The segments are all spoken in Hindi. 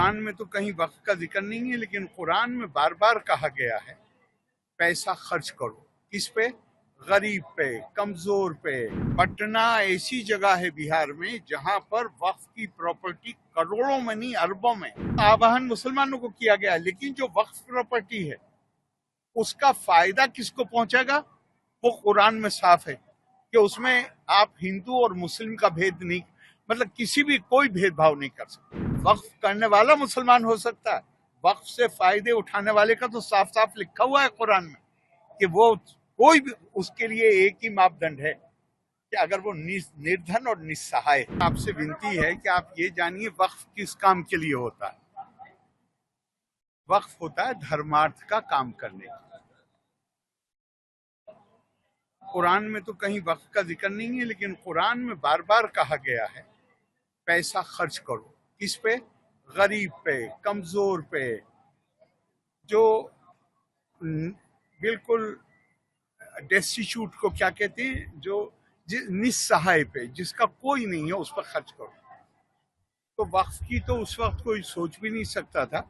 कुरान में तो कहीं वक्त का जिक्र नहीं है, लेकिन कुरान में बार बार कहा गया है पैसा खर्च करो। किस पे? गरीब पे, कमजोर पे। पटना ऐसी जगह है बिहार में जहां पर वक्फ की प्रॉपर्टी करोड़ों में नहीं अरबों में आवाहन मुसलमानों को किया गया है, लेकिन जो वक्फ प्रॉपर्टी है उसका फायदा किसको पहुंचेगा वो कुरान में साफ है कि उसमें आप हिंदू और मुस्लिम का भेद नहीं, मतलब किसी भी कोई भेदभाव नहीं कर सकते। वक्फ करने वाला मुसलमान हो सकता है, वक्फ से फायदे उठाने वाले का तो साफ साफ लिखा हुआ है कुरान में कि वो कोई भी, उसके लिए एक ही मापदंड है कि अगर वो निर्धन और निस्सहाय। आपसे विनती है कि आप ये जानिए वक्फ किस काम के लिए होता है। वक्फ होता है धर्मार्थ का काम करने के लिए। कुरान में तो कहीं वक्फ का जिक्र नहीं है, लेकिन कुरान में बार बार कहा गया है पैसा खर्च करो। किस पे? गरीब पे, कमजोर पे, जो बिल्कुल डेस्टिट्यूट को क्या कहते हैं, जो निस्सहाय पे, जिसका कोई नहीं है, उस पर खर्च करो। तो वक्फ की तो उस वक्त कोई सोच भी नहीं सकता था,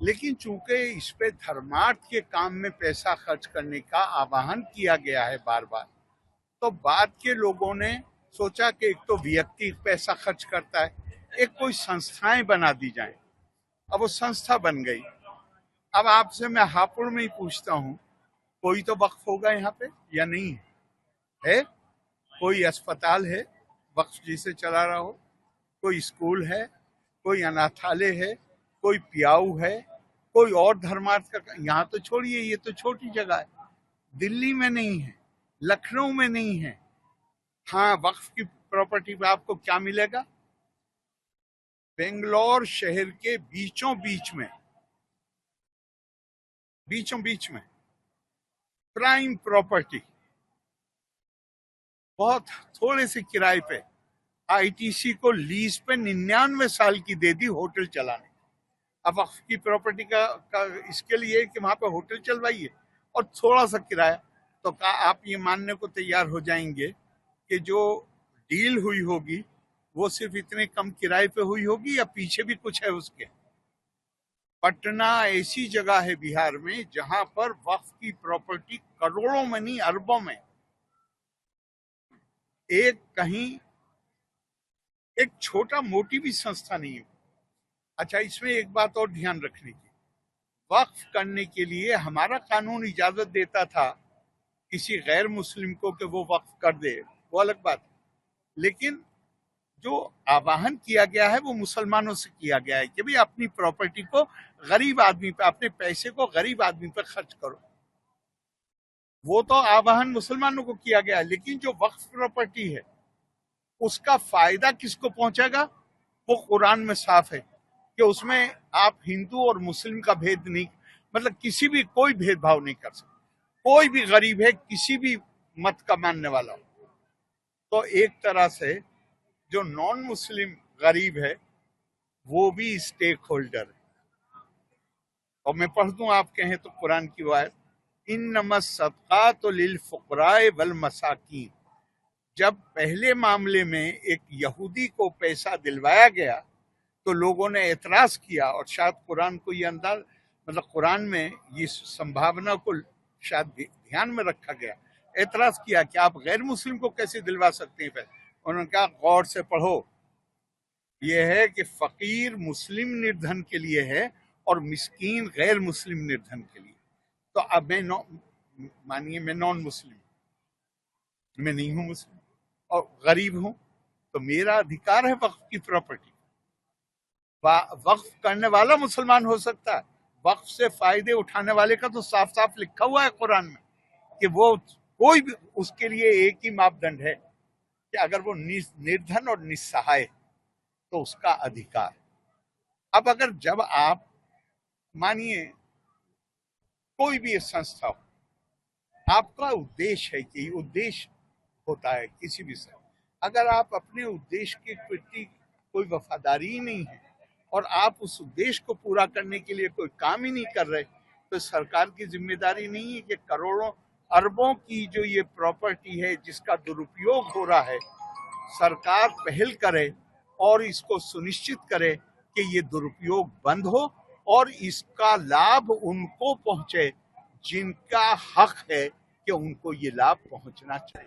लेकिन चूंकि इस पे धर्मार्थ के काम में पैसा खर्च करने का आह्वान किया गया है बार बार, तो बाद के लोगों ने सोचा कि एक तो व्यक्ति पैसा खर्च करता है, एक कोई संस्थाएं बना दी जाएं। अब वो संस्था बन गई। अब आपसे मैं हापुड़ में ही पूछता हूँ, कोई तो वक्फ होगा यहाँ पे या नहीं है? कोई अस्पताल है वक्फ जिसे चला रहा हो? कोई स्कूल है? कोई अनाथालय है? कोई पियाऊ है? कोई और धर्मार्थ का? यहाँ तो छोड़िए, ये तो छोटी जगह है। दिल्ली में नहीं है, लखनऊ में नहीं है। हाँ, वक्फ की प्रॉपर्टी पे आपको क्या मिलेगा? बेंगलोर शहर के बीचों बीच में प्राइम प्रॉपर्टी, बहुत थोड़े से किराए पे आईटीसी को लीज पे 99 साल की दे दी होटल चलाने। अब वक्फ की प्रॉपर्टी का इसके लिए कि वहां पे होटल चलवाइए और थोड़ा सा किराया, तो क्या आप ये मानने को तैयार हो जाएंगे कि जो डील हुई होगी वो सिर्फ इतने कम किराए पे हुई होगी या पीछे भी कुछ है उसके? पटना ऐसी जगह है बिहार में जहां पर वक्फ की प्रॉपर्टी करोड़ों में नहीं अरबों में, एक कहीं एक छोटा मोटी भी संस्था नहीं है। अच्छा, इसमें एक बात और ध्यान रखने की, वक्फ करने के लिए हमारा कानून इजाजत देता था किसी गैर मुस्लिम को कि वो वक्फ कर दे, वो अलग बात है, लेकिन जो आवाहन किया गया है वो मुसलमानों से किया गया है कि भाई अपनी प्रॉपर्टी को गरीब आदमी पे, अपने पैसे को गरीब आदमी पे खर्च करो। वो तो आवाहन मुसलमानों को किया गया है, लेकिन जो वक्फ प्रॉपर्टी है उसका फायदा किसको पहुंचेगा वो कुरान में साफ है कि उसमें आप हिंदू और मुस्लिम का भेद नहीं, मतलब किसी भी कोई भेदभाव नहीं कर सकते। कोई भी गरीब है, किसी भी मत का मानने वाला हो, तो एक तरह से जो नॉन मुस्लिम गरीब है वो भी स्टेक होल्डर है। और मैं पढ़ दूं, आप कहें तो कुरान की आयत, इन्नमस सदकातु लिल फुकराए वल मसाकीन। जब पहले मामले में एक यहूदी को पैसा दिलवाया गया तो लोगों ने एतराज किया, और शायद कुरान को ये अंदाज, मतलब कुरान में ये संभावना को शायद ध्यान में रखा गया, एतराज किया कि आप गैर मुस्लिम को कैसे दिलवा सकते हैं पैसा। उन्होंने कहा गौर से पढ़ो, यह है कि फकीर मुस्लिम निर्धन के लिए है और मिस्कीन गैर मुस्लिम निर्धन के लिए। तो अब मैं मानिए मैं नॉन मुस्लिम, मैं नहीं हूं मुस्लिम और गरीब हूं, तो मेरा अधिकार है वक्फ की प्रॉपर्टी। वक्फ करने वाला मुसलमान हो सकता है, वक्फ से फायदे उठाने वाले का तो साफ साफ लिखा हुआ है कुरान में कि वो कोई भी, उसके लिए एक ही मापदंड है कि अगर वो निर्धन और निस्सहाय तो उसका अधिकार। अब अगर जब आप मानिए कोई भी संस्था हो, आपका उद्देश्य है कि उद्देश्य होता है किसी भी से, अगर आप अपने उद्देश्य के प्रति कोई वफादारी ही नहीं है और आप उस उद्देश्य को पूरा करने के लिए कोई काम ही नहीं कर रहे, तो सरकार की जिम्मेदारी नहीं है कि करोड़ों अरबों की जो ये प्रॉपर्टी है जिसका दुरुपयोग हो रहा है, सरकार पहल करे और इसको सुनिश्चित करे कि ये दुरुपयोग बंद हो और इसका लाभ उनको पहुंचे जिनका हक है कि उनको ये लाभ पहुंचना चाहिए।